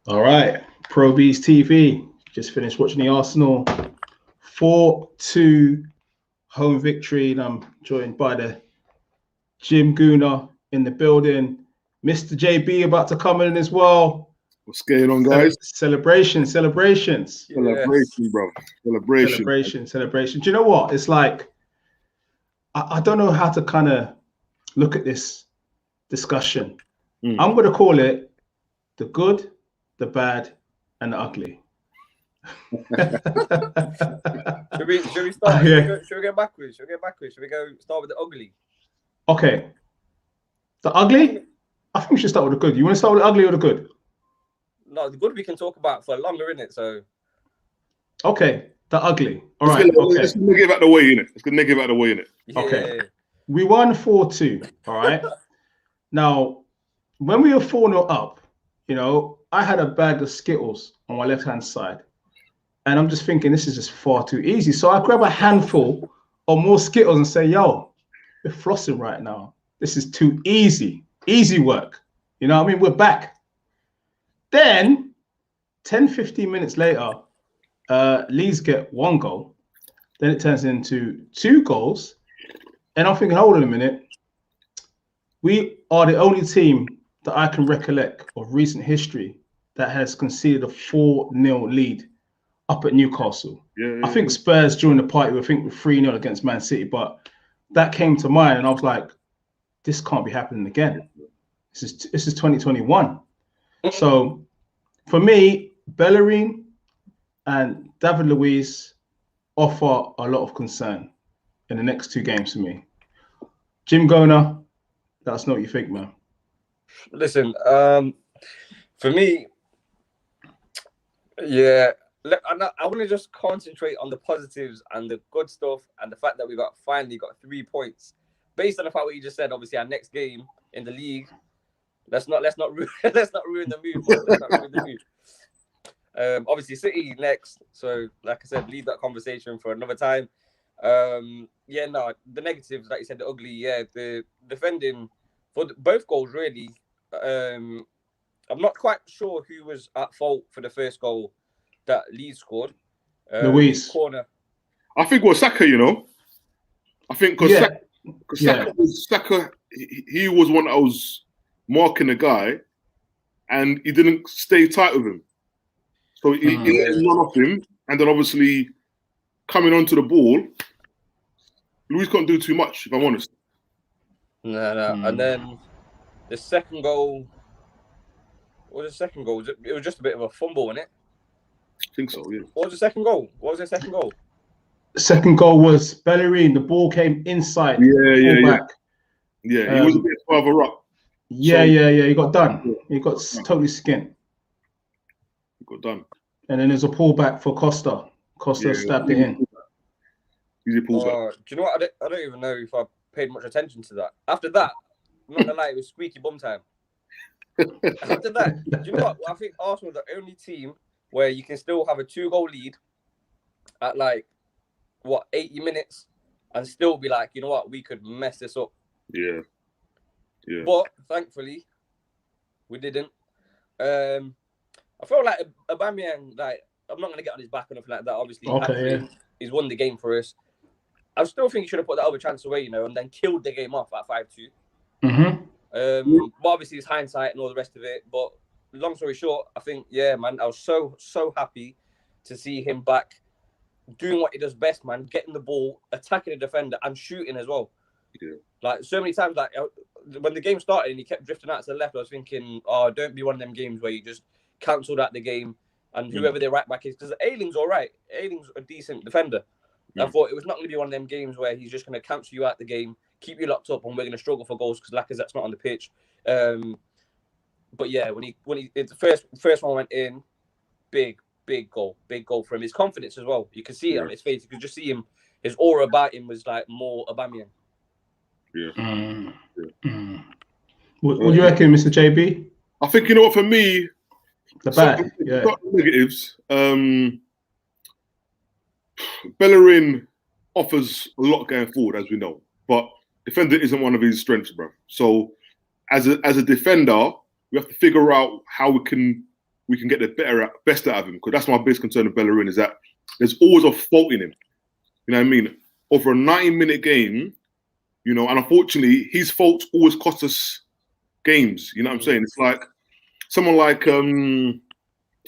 All right, Pro Beez TV. Just finished watching the Arsenal 4-2 home victory, and I'm joined by the Jim Gooner in the building. Mr. JB about to come in as well. What's going on, guys? Celebrations. Celebration, bro. Celebration. Do you know what? It's like, I don't know how to kind of look at this discussion. I'm going to call it the good, the bad, and the ugly. Should we start? Yeah. Should we go backwards? Should we go start with the ugly? Okay. The ugly? I think we should start with the good. You want to start with the ugly or the good? No, the good we can talk about for longer, innit? So. Okay. The ugly. All right. Okay. Let's get out the way, innit? Yeah. Okay. We won 4-2. All right. Now, when we were 4-0 up, you know, I had a bag of Skittles on my left-hand side. And I'm just thinking, this is just far too easy. So I grab a handful of more Skittles and say, yo, we're flossing right now. This is too easy. Easy work. You know what I mean? We're back. Then, 10, 15 minutes later, Leeds get 1 goal. Then it turns into 2 goals. And I'm thinking, hold on a minute. We are the only team that I can recollect of recent history that has conceded a 4-0 lead up at Newcastle. Yeah. I think Spurs during the party were 3-0 against Man City, but that came to mind and I was like, this can't be happening again. This is 2021. So for me, Bellerin and David Luiz offer a lot of concern in the next 2 games for me. Jim Gona, let us know what you think, man. Listen, for me, yeah, I want to just concentrate on the positives and the good stuff and the fact that we finally got 3 points. Based on the fact what you just said, obviously our next game in the league, let's not ruin the mood. Let's not ruin the mood. Obviously City next, so like I said, leave that conversation for another time. The negatives, like you said, the ugly, the defending for both goals really. I'm not quite sure who was at fault for the first goal that Leeds scored. Luiz. Corner. I think it was Saka, you know. I think because Saka, he was one that was marking the guy and he didn't stay tight with him. So he let him run off him, and then obviously coming onto the ball, Luiz can't do too much, if I'm honest. No. And then the second goal, what was the second goal? It was just a bit of a fumble, wasn't it? I think so, yeah. What was the second goal? The second goal was Bellerin. The ball came inside. Yeah. Yeah, he was a bit further up. Yeah. He got done. He got totally skinned. He got done. And then there's a pullback for Costa. Costa stabbed it in. Easy pullback. Do you know what? I don't even know if I paid much attention to that. After that, I'm not gonna lie, it was squeaky bum time. After that, do you know what? I think Arsenal are the only team where you can still have a 2-goal lead at 80 minutes and still be like, you know what, we could mess this up. Yeah. But thankfully, we didn't. I feel like Aubameyang, I'm not gonna get on his back or nothing like that. Obviously, he's won the game for us. I still think he should have put that other chance away, you know, and then killed the game off at 5-2. But obviously it's hindsight and all the rest of it. But long story short, I think, man, I was so happy to see him back doing what he does best, man, getting the ball, attacking the defender and shooting as well. Yeah. Like so many times, when the game started and he kept drifting out to the left, I was thinking, oh, don't be one of them games where you just cancelled out the game and whoever their right back is, because Ayling's all right. Ayling's a decent defender. I thought it was not going to be one of them games where he's just going to cancel you out the game, keep you locked up, and we're going to struggle for goals because Lacazette's not on the pitch. But yeah, when he the first one went in, big goal for him. His confidence as well. You could see it on his face. You could just see him. His aura about him was like more Aubameyang. Yeah. What do you reckon, Mr. JB? I think, you know what, for me, the bad, negatives. Bellerin offers a lot going forward, as we know, but defender isn't one of his strengths, bro. So, as a defender, we have to figure out how we can we can get the best out of him. Because that's my biggest concern with Bellerin, is that there's always a fault in him. You know what I mean? Over a 90-minute game, you know, and unfortunately, his faults always cost us games. You know what I'm saying? It's like someone like Holden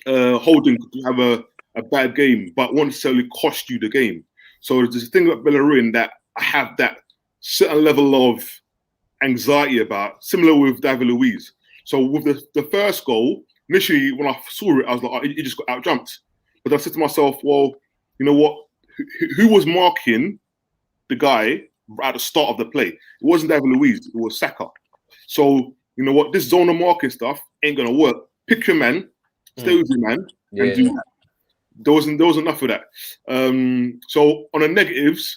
could have a bad game, but won't necessarily cost you the game. So there's this thing about Bellerin that I have that certain level of anxiety about, similar with David Luiz. So with the first goal, initially when I saw it, I was like, oh, he just got out jumped. But I said to myself, well, you know what? Who was marking the guy at the start of the play? It wasn't David Luiz, it was Saka. So, you know what? This zonal marking stuff ain't going to work. Pick your man, stay with your man, and do that. There was enough of that. So on the negatives,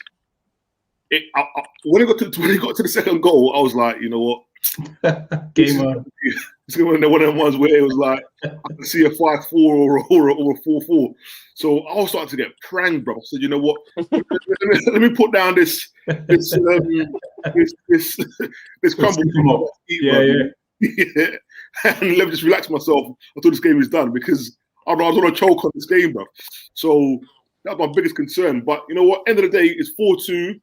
when it got to the second goal, I was like, you know what? Game on. It's one of them ones where it was like I can see a 5-4 or a 4-4. So I was starting to get pranged, bro. I said, you know what? let me put down this crumble. Yeah. And let me just relax myself until this game is done, because I don't want to choke on this game, bro. So that's my biggest concern. But you know what? End of the day, it's 4-2,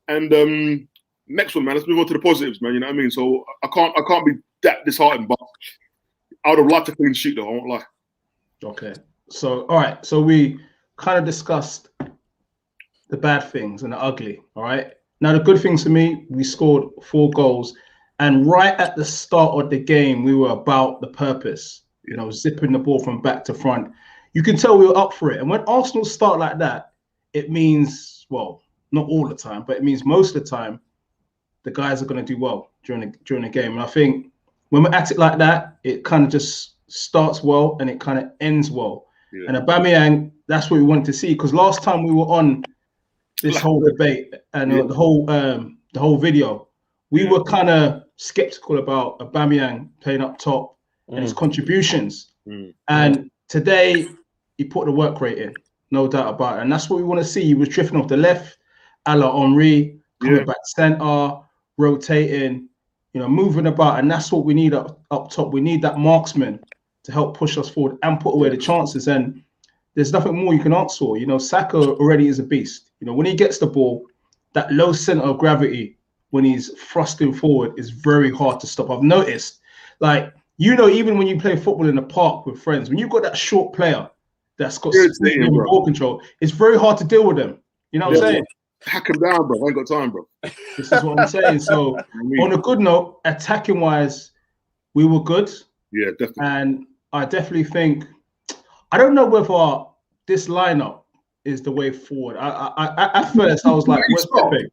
and next one, man. Let's move on to the positives, man. You know what I mean? So I can't be that disheartened, but I would have liked a clean sheet, though. I won't lie. Okay. So all right. So we kind of discussed the bad things and the ugly. All right. Now the good things for me, we scored 4 goals, and right at the start of the game, we were about the purpose. You know, zipping the ball from back to front. You can tell we were up for it. And when Arsenal start like that, it means, well, not all the time, but it means most of the time, the guys are going to do well during the game. And I think when we're at it like that, it kind of just starts well and it kind of ends well. Yeah. And Aubameyang, that's what we wanted to see, because last time we were on this whole debate and the whole video, we were kind of skeptical about Aubameyang playing up top and his contributions. And today, he put the work rate in, no doubt about it. And that's what we want to see. He was drifting off the left, a la Henry, coming back centre, rotating, you know, moving about. And that's what we need up top. We need that marksman to help push us forward and put away the chances. And there's nothing more you can ask for. You know, Saka already is a beast. You know, when he gets the ball, that low centre of gravity, when he's thrusting forward, is very hard to stop. I've noticed, like, you know, even when you play football in the park with friends, when you've got that short player that's got ball control, it's very hard to deal with them. You know what I'm saying? Hack him down, bro. I ain't got time, bro. This is what I'm saying. So, on a good note, attacking wise, we were good. Yeah, definitely. And I definitely think, I don't know whether this lineup is the way forward. I at first I was like, where's Pepe?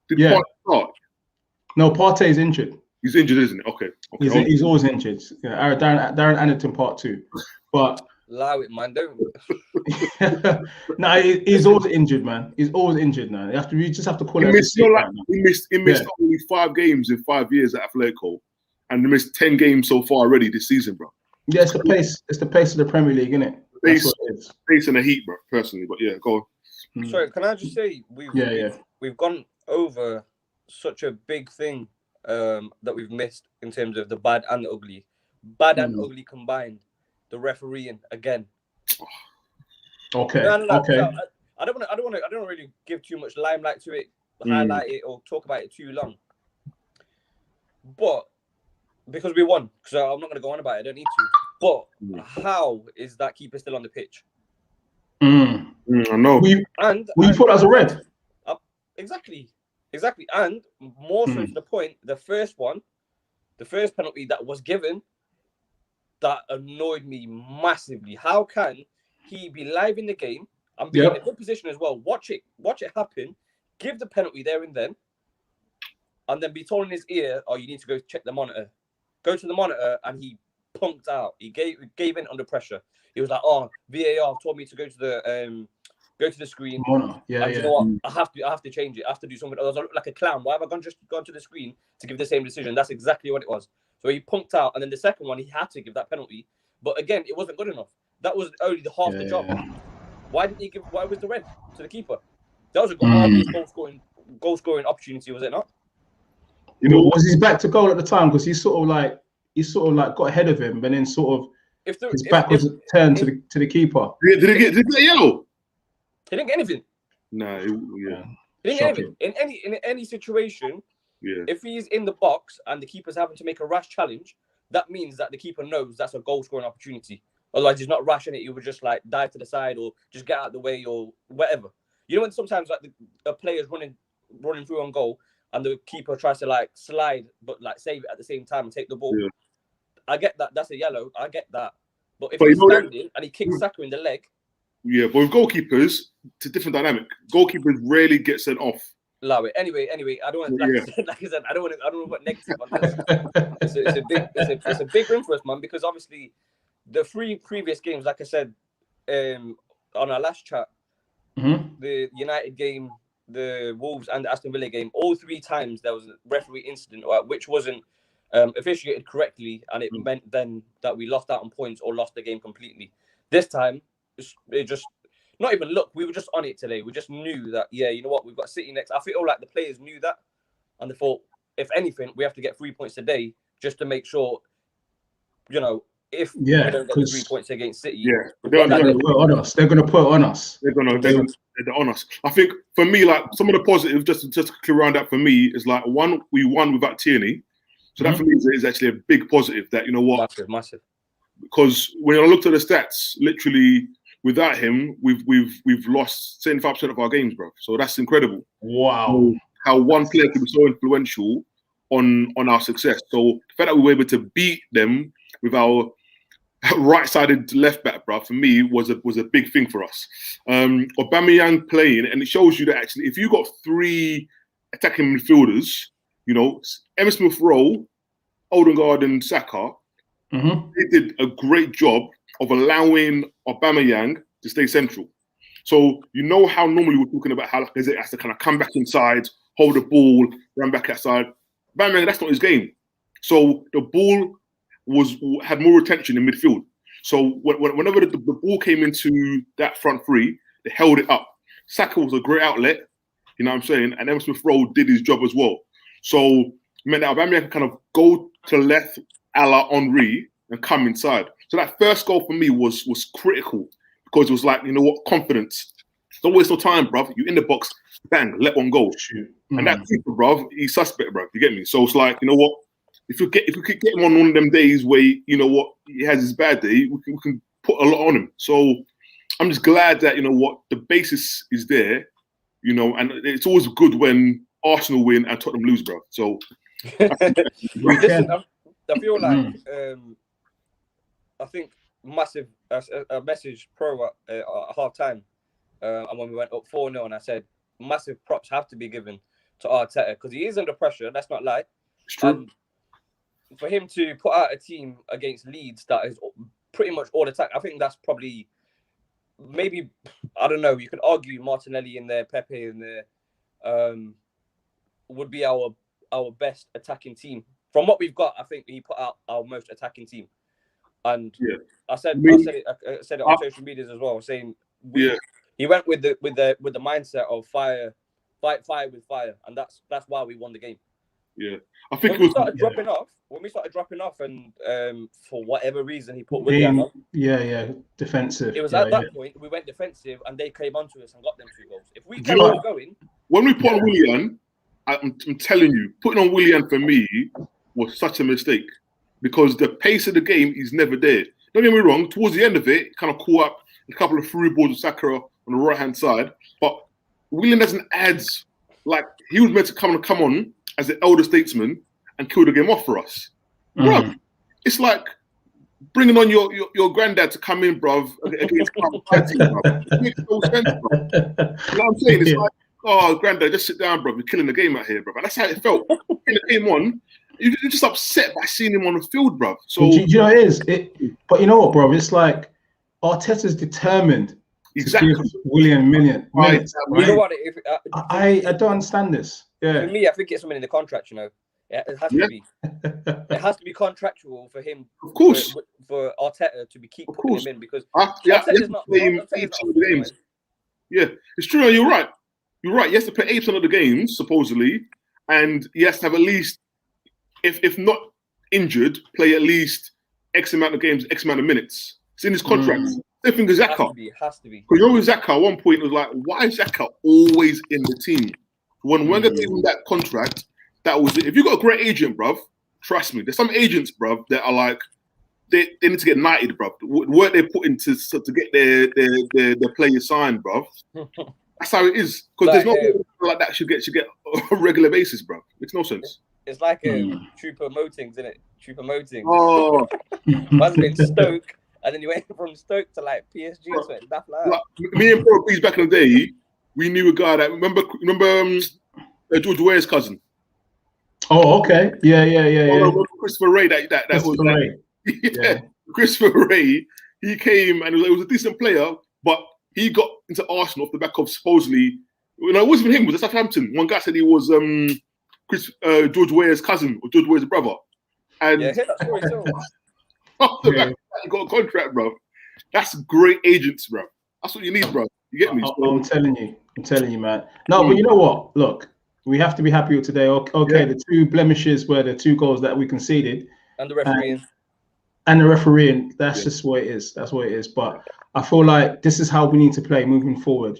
Did Partey start? No, Partey's injured. He's injured, isn't it? Okay. He's always injured. You know, Darren Anderton part 2. But allow it, man. Don't. No, he's always injured, man. He's always injured now. You just have to call it. He missed only 5 games in 5 years at Atletico, and he missed 10 games so far already this season, bro. Yeah, it's the pace. It's the pace of the Premier League, isn't it? Pace and the heat, bro. Personally, but yeah, go on. Sorry, can I just say we've gone over such a big thing that we've missed in terms of the bad and the ugly. Bad and ugly combined. The refereeing again. Okay. Okay. I don't want to really give too much limelight to it, highlight it, or talk about it too long. But because we won, so I'm not going to go on about it. I don't need to. But how is that keeper still on the pitch? I know. We thought that was a red. Exactly. And more so to the point, the first penalty that was given, that annoyed me massively. How can he be live in the game and be in a good position as well? Watch it happen, give the penalty there and then be told in his ear, "Oh, you need to go check the monitor." Go to the monitor, and he punked out. He gave in under pressure. He was like, "Oh, VAR told me to go to the screen. You know what? I have to change it. I have to do something." I was like a clown. Why have I gone to the screen to give the same decision? That's exactly what it was. So he punked out, and then the second one, he had to give that penalty. But again, it wasn't good enough. That was only half the job. Why didn't he give? Why was the red to the keeper? That was a good goal scoring opportunity, was it not? You know, was his back to goal at the time? Because he sort of like got ahead of him, and then sort of his back was turned to the keeper. Did he get yellow? He didn't get anything. No, yeah. He didn't get anything. In any situation, if he's in the box and the keeper's having to make a rash challenge, that means that the keeper knows that's a goal scoring opportunity. Otherwise, he's not rashing it. He would just like dive to the side or just get out of the way or whatever. You know, when sometimes like the player's running through on goal and the keeper tries to like slide but like save it at the same time and take the ball. Yeah. I get that. That's a yellow. I get that. But if he's standing and he kicks Saka in the leg. Yeah, but with goalkeepers, it's a different dynamic. Goalkeepers rarely get sent off. Allow it. Anyway, I don't want to. Like I said, I don't want to put negative on this. It's a big win for us, man. Because obviously, the 3 previous games, like I said, on our last chat, the United game, the Wolves and the Aston Villa game, all 3 times there was a referee incident which wasn't officiated correctly, and it meant then that we lost out on points or lost the game completely. This time, it just. Not even look, we were just on it today. We just knew that, you know what, we've got City next. I feel like the players knew that. And they thought, if anything, we have to get 3 points today just to make sure, you know, if we don't get the 3 points against City. They're going to put it on us. They're on us. I think, for me, like, some of the positives, just to clear around that for me, is like, one, we won without Tierney. So that for me is actually a big positive that, you know what. Massive. Because when I looked at the stats, literally, without him, we've lost 75% of our games, bro. So that's incredible. Wow. How one player can be so influential on our success. So the fact that we were able to beat them with our right-sided left back, bro, for me was a big thing for us. Aubameyang playing, and it shows you that actually if you got 3 attacking midfielders, you know, Emma Smith-Rowe, Odegaard and Saka, they did a great job of allowing Aubameyang to stay central. So you know how normally we're talking about how like it has to kind of come back inside, hold the ball, run back outside. Aubameyang, that's not his game. So the ball had more retention in midfield. So whenever the ball came into that front 3, they held it up. Saka was a great outlet, you know what I'm saying? And Emma Smith-Rowe did his job as well. So it meant that Aubameyang could kind of go to left a la Henry and come inside. So that first goal for me was critical because it was like, you know what, confidence. Don't waste no time, bruv. You in the box, bang, let one go. And that keeper, bruv, he's suspect, bruv. You get me? So it's like, you know what, if we could get him on one of them days where, you know what, he has his bad day, we can put a lot on him. So I'm just glad that, you know what, the basis is there, you know, and it's always good when Arsenal win and Tottenham lose, bruv. So listen, I feel like I think massive a message pro at half time, and when we went up 4-0, and I said massive props have to be given to Arteta because he is under pressure. Let's not lie. It's true. And for him to put out a team against Leeds that is pretty much all attack, I think that's probably maybe, I don't know. You could argue Martinelli in there, Pepe in there, would be our best attacking team. From what we've got, I think he put out our most attacking team. And I said it on social media as well, saying he went with the mindset of fight fire with fire, and that's why we won the game. Yeah, I think when we started dropping off, and for whatever reason he put Willian on. Defensive. It was at that point we went defensive, and they came onto us and got them 2 goals. If we kept on going, when we put on Willian, I'm telling you, putting on Willian for me was such a mistake. Because the pace of the game is never there. Don't get me wrong, towards the end of it, kind of caught up a couple of through balls with Saka on the right-hand side. But Willian doesn't add, like, he was meant to come on as the elder statesman and kill the game off for us. Bro, it's like bringing on your granddad to come in, bruv, against bruv. It makes no sense, bruv. You know what I'm saying? It's like, oh, granddad, just sit down, bruv. You're killing the game out here, bruv. And that's how it felt. When it came on, you're just upset by seeing him on the field, bruv. So do you know it is? But you know what, bruv? It's like Arteta's determined to give Willian minutes. Right? You know what? I don't understand this. Yeah. For me, I think it's something in the contract. You know, it has to be. It has to be contractual for him. Of course. For Arteta to keep putting him in because Arteta's not the games. Yeah, it's true. You're right. You're right. He has to play 8% of the games supposedly, and he has to have at least. If not injured, play at least X amount of games, X amount of minutes. It's in his contract. Same thing as Xhaka. Has to be. Because you know with Xhaka, at one point it was like, why is Xhaka always in the team? When Wenger gave him that contract, that was it. If you got a great agent, bruv, trust me, there's some agents, bruv, that are like, they need to get knighted, bruv. The work they put into to get their players signed, bruv. That's how it is. Because there's no like that should get a regular basis, bruv. Makes no sense. It's like Trooper Motings, isn't it? Trooper Motings. Oh, Man's been Stoke, and then you went from Stoke to like PSG or something. Like, me and Bro Beez back in the day, we knew a guy that remember George Weah's cousin. Oh, okay. Yeah. Christopher Ray. That was Ray. Yeah. Christopher Ray. He came and he was a decent player, but he got into Arsenal off the back of supposedly. It wasn't him. It was at Southampton. One guy said he was George Weah's cousin or George Weah's brother. And yeah, hear that story too. off the back, he got a contract, bro. That's great agents, bro. That's what you need, bro. You get me? I'm telling you, man. No, but you know what? Look, we have to be happy with today. Okay, the two blemishes were the 2 goals that we conceded. And the refereeing. And the refereeing. That's just what it is. That's what it is. But I feel like this is how we need to play moving forward,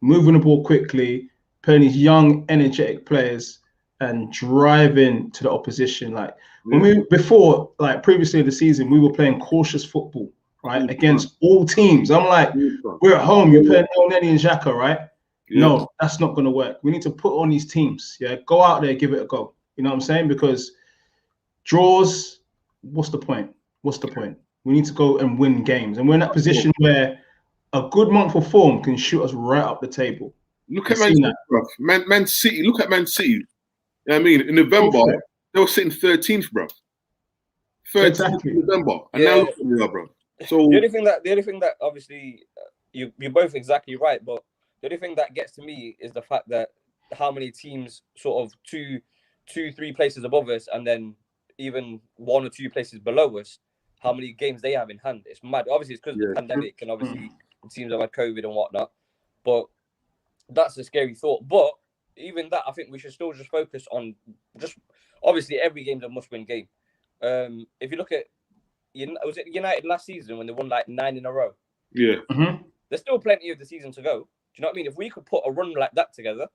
moving the ball quickly, playing these young, energetic players and driving to the opposition. Like when previously in the season, we were playing cautious football, right? Against all teams. I'm like, we're at home, you're playing El Neni and Xhaka, right? No, that's not going to work. We need to put on these teams. Yeah, go out there, give it a go. You know what I'm saying? Because draws, what's the point? We need to go and win games. And we're in that position where a good month of form can shoot us right up the table. Look at Man City, bro. Man City. Look at Man City. You know what I mean? In November, they were sitting 13th, bro. 13th in November. And now look at we are, bro. So the only thing that obviously you're both exactly right, but the only thing that gets to me is the fact that how many teams sort of two, 3 places above us, and then even 1 or 2 places below us, how many games they have in hand. It's mad. Obviously, it's because of the pandemic and obviously the teams have had COVID and whatnot. But that's a scary thought. But even that, I think we should still just focus on obviously every game's a must-win game. If you look at was it United last season when they won like 9 in a row? Yeah. Mm-hmm. There's still plenty of the season to go. Do you know what I mean? If we could put a run like that together,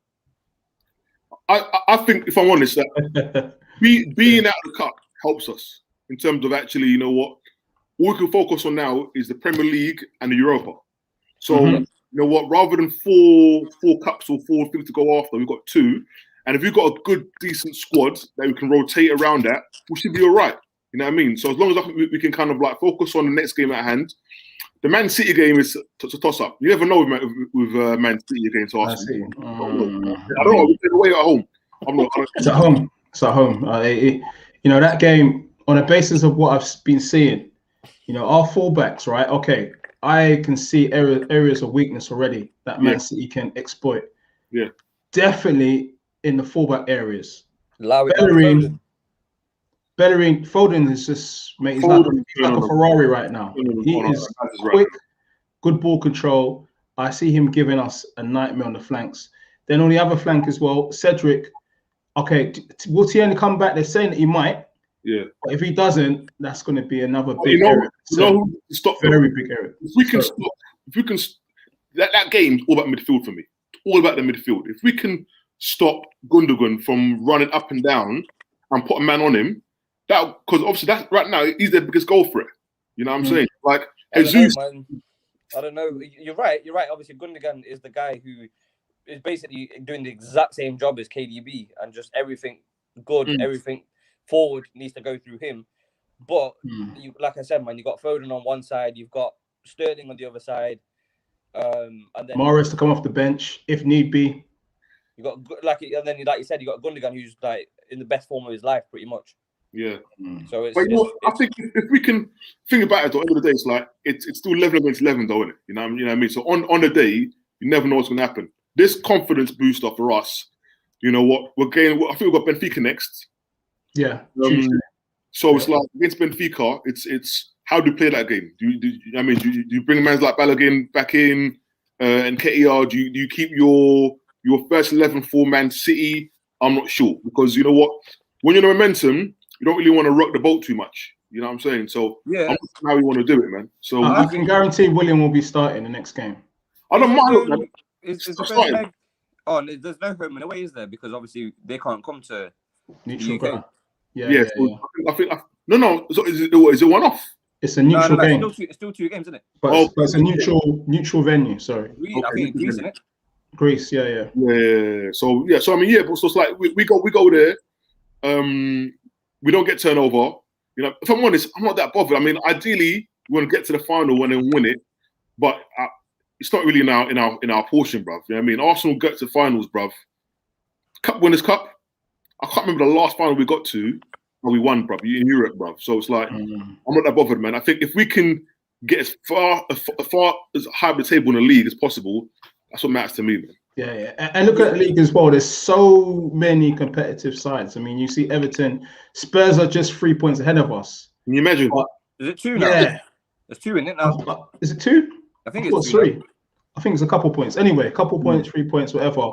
I think, if I'm honest, that being out of the cup helps us in terms of actually, you know what, all we can focus on now is the Premier League and the Europa. So, you know what, rather than four cups or 4 things to go after, we've got 2. And if we've got a good, decent squad that we can rotate around that, we should be all right. You know what I mean? So as long as we can kind of like focus on the next game at hand. The Man City game is a toss-up. You never know with Man City against Arsenal. I don't know. We play away at home. It's at home. That game, on the basis of what I've been seeing, our fullbacks, right? Okay, I can see areas of weakness already that Man City can exploit. Yeah. Definitely in the fullback areas. Bellerin, Foden is just, mate, he's like a Ferrari right now. He is quick, good ball control. I see him giving us a nightmare on the flanks. Then on the other flank as well, Cedric. Okay, will Tierney come back? They're saying that he might. Yeah. But if he doesn't, that's going to be another big area. Stop very big area. If we can that game's all about midfield for me. All about the midfield. If we can stop Gundogan from running up and down and put a man on him, that, because obviously that's right now he's the biggest goal threat. You know what I'm saying? Like Jesus. I don't know. You're right. Obviously, Gundogan is the guy who is basically doing the exact same job as KDB, and just everything good, everything forward needs to go through him. But like I said, man, you got Foden on one side, you've got Sterling on the other side, and then Morris to come off the bench if need be. You got like you said, you got Gundogan who's like in the best form of his life, pretty much. Yeah. So it's. But I think if we can think about it, at the end of the day, it's like it's still 11 against 11, though, isn't it? You know what I mean? So on the day, you never know what's going to happen. This confidence booster for us, you know what? We're getting. I think we've got Benfica next. Yeah. So it's like against Benfica, it's how do you play that game? Do you bring a man like Balogun back in and Ketia? Do you keep your first 11 for Man City? I'm not sure, because you know what? When you're in momentum, you don't really want to rock the boat too much. You know what I'm saying? So Yeah. I'm how we want to do it, man. So I can guarantee William will be starting the next game. I don't mind, man. Is the first leg? Oh, there's no home and away, is there? Because obviously they can't come to Neutral the UK. Yeah. I think no. So is it one off? It's a neutral game. It's still 2 games, isn't it? But it's a neutral venue. Sorry. I think Greece, isn't it? Greece, yeah. So I mean, but so it's like we go there. We don't get turnover. You know, if I'm honest, I'm not that bothered. I mean, ideally, we want to get to the final and then win it, but it's not really in our portion, bruv. You know what I mean? Arsenal get to finals, bruv. Cup Winners' Cup. I can't remember the last final we got to, and we won, bruv, in Europe, bruv. So it's like I'm not that bothered, man. I think if we can get as far as high up the table in the league as possible, that's what matters to me, man. Yeah. And look at the league as well. There's so many competitive sides. I mean, you see Everton, Spurs are just 3 points ahead of us. Can you imagine? Is it 2 now? Yeah. There's 2 in it now. Is it 2? I think it's 3. I think it's a couple points. Anyway, a couple points, 3 points, whatever.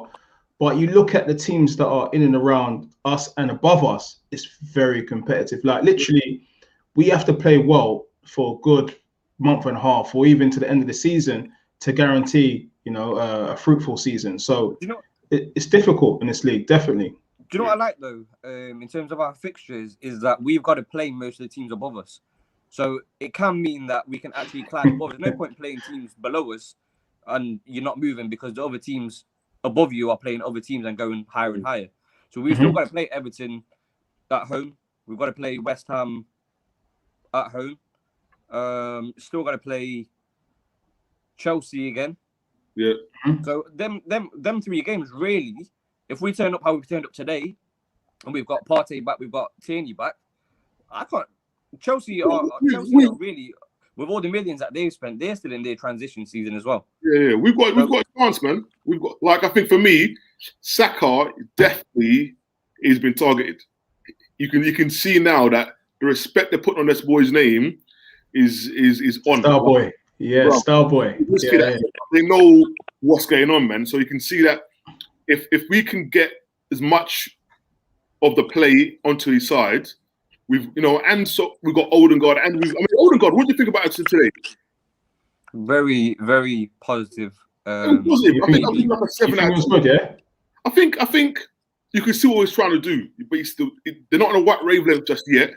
But you look at the teams that are in and around us and above us, it's very competitive. Like literally, we have to play well for a good month and a half or even to the end of the season to guarantee, a fruitful season. So it's difficult in this league, definitely. Do you know what I like though, in terms of our fixtures, is that we've got to play most of the teams above us. So it can mean that we can actually climb above. There's no point playing teams below us and you're not moving because the other teams above you are playing other teams and going higher and higher. So we've still got to play Everton at home. We've got to play West Ham at home. Still got to play Chelsea again. Yeah. So them 3 games really, if we turn up how we've turned up today, and we've got Partey back, we've got Tierney back, Chelsea are really, with all the millions that they've spent, they're still in their transition season as well. Yeah. We've got a chance, man. We've got, like, I think for me, Saka definitely has been targeted. You can see now that the respect they put on this boy's name is on. Starboy. Yeah, Starboy. Yeah. They know what's going on, man. So you can see that if we can get as much of the play onto his side, and so we've got Odegaard, Odegaard, what do you think about it today? Very, very positive. Positive. I think like a 7 out of 10. Was good, yeah. I think you can see what he's trying to do, but they're not on a white wavelength just yet.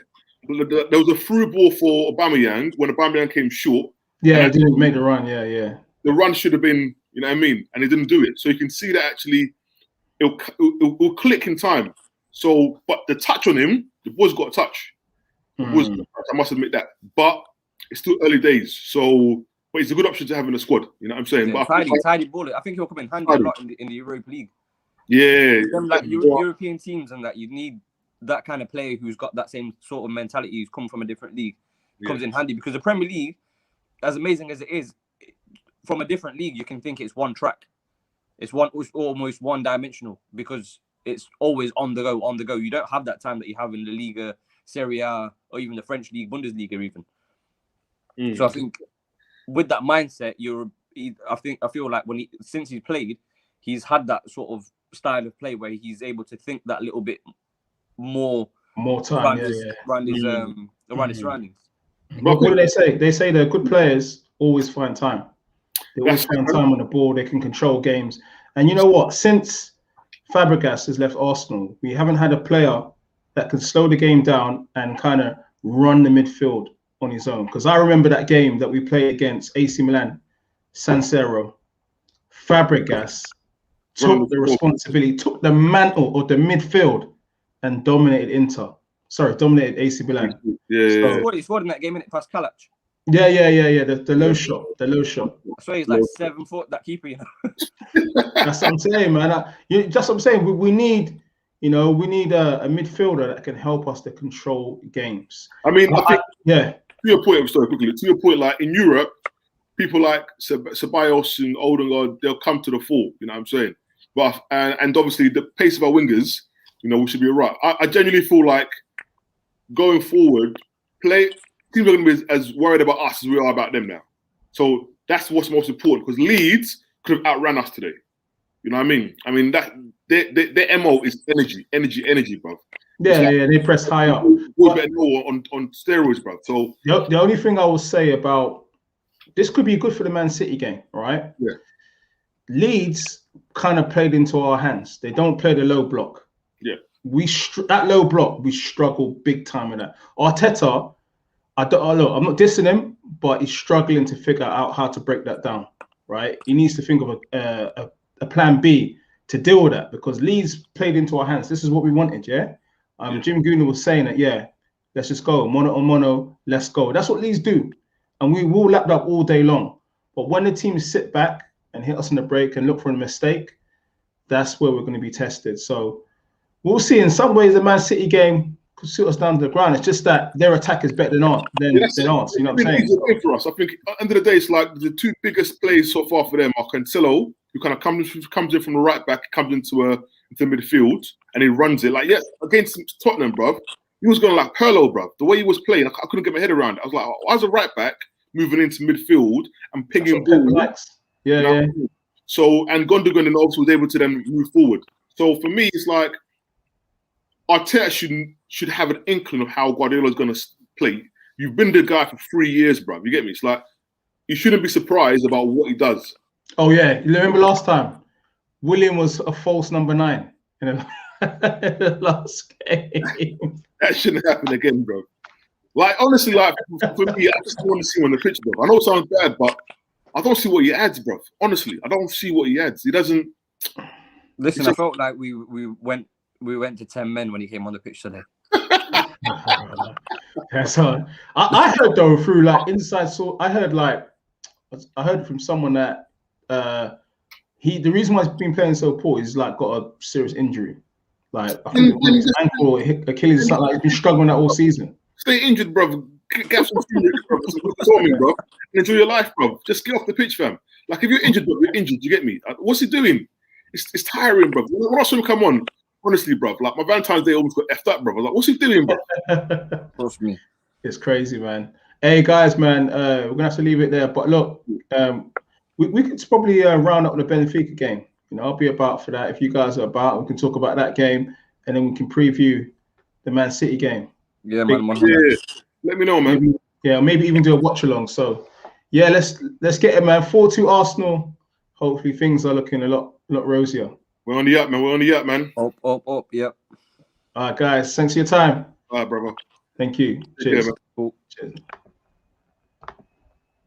There was a through ball for Aubameyang when Aubameyang came short. Yeah, he didn't make the run. Yeah. The run should have been, you know what I mean, and he didn't do it. So you can see that actually it'll click in time. So, but the touch on him, the boy's got a touch. I must admit that. But it's still early days. So, but it's a good option to have in the squad. You know what I'm saying? Yeah, but tidy ball. I think he'll come in handy a lot in the Europa League. Yeah. Them, like European teams and that, you need that kind of player who's got that same sort of mentality, who's come from a different league. Comes in handy because the Premier League, as amazing as it is, from a different league, you can think it's one track. It's almost one-dimensional because it's always on the go. You don't have that time that you have in the Liga, Serie A, or even the French league, Bundesliga, even. So I think with that mindset, I feel like since he's played, he's had that sort of style of play where he's able to think that little bit more time around his surroundings. What do they say? They say that good players always find time. They always find time on the ball. They can control games. And you know what? Since Fabregas has left Arsenal, we haven't had a player that can slow the game down and kind of run the midfield on his own. Because I remember that game that we played against AC Milan, San Siro. Fabregas took the responsibility, took the mantle of the midfield and dominated AC Milan. Yeah. He scored in that game, innit, past Kalach. Yeah. The low shot. I swear he's like 7 foot, that keeper, That's what I'm saying, man. Just what I'm saying. We need, a midfielder that can help us to control games. I mean, I think, To your point, like in Europe, people like Ceballos and Odegaard, they'll come to the fore. You know what I'm saying? But and obviously the pace of our wingers, we should be right. I genuinely feel like going forward, teams are going to be as worried about us as we are about them now. So that's what's most important because Leeds could have outran us today. You know what I mean? I mean that their MO is energy, bro. Yeah, they press high up. Better know on steroids, bro. So the only thing I will say about this could be good for the Man City game, right? Yeah. Leeds kind of played into our hands. They don't play the low block. Yeah. That low block, we struggle big time in that. Arteta, I'm not dissing him, but he's struggling to figure out how to break that down, right? He needs to think of a plan B to deal with that, because Leeds played into our hands. This is what we wanted, yeah? Jim Gooner was saying that, yeah, let's just go, mono on mono, let's go. That's what Leeds do. And we will lap up all day long. But when the teams sit back and hit us in the break and look for a mistake, that's where we're going to be tested. So we'll see. In some ways, the Man City game could suit us down to the ground. It's just that their attack is better than ours. You know what I'm saying? For us, I think at the end of the day, it's like the two biggest plays so far for them are Cancelo, who kind of comes in from the right back, comes into midfield, and he runs it. Like, against Tottenham, bro, he was going like Pirlo, bro. The way he was playing, I couldn't get my head around it. I was like, why is a right back moving into midfield and pinging ball? Yeah. So, and Gundogan and also was able to then move forward. So for me, it's like Arteta should have an inkling of how Guardiola's going to play. You've been the guy for 3 years, bro. You get me? It's like you shouldn't be surprised about what he does. Oh yeah, you remember last time William was a false number 9 in the last game. That shouldn't happen again, bro. Like, honestly, like for me, I just want to see him on the pitch, bro. I know it sounds bad, but I don't see what he adds, bro. Honestly, I don't see what he adds. He doesn't. Listen, I felt like we went to 10 men when he came on the pitch today. That's hard. I heard though through like inside source. I heard from someone that the reason why he's been playing so poor is like got a serious injury. Like I think his ankle or Achilles or something. Like he's been struggling that all season. Stay injured, bro. Get some food, bro. Bro. Enjoy your life, bro. Just get off the pitch, fam. Like if you're injured, bro, you're injured. You get me? What's he doing? It's tiring, bro. When I saw him come on, honestly, bro, like my Valentine's Day almost got effed up, bro. I was like, what's he doing, bro? Trust me. It's crazy, man. Hey guys, man, we're gonna have to leave it there. But look, we could probably round up the Benfica game. You know, I'll be about for that. If you guys are about, we can talk about that game, and then we can preview the Man City game. Yeah, man. Yeah. Let me know, man. Maybe even do a watch along. So, yeah, let's get it, man. 4-2 Arsenal. Hopefully, things are looking a lot rosier. We're on the up, man. We're on the up, man. Up. Yep. All right, guys. Thanks for your time. All right, brother. Thank you. Cheers. Cheers.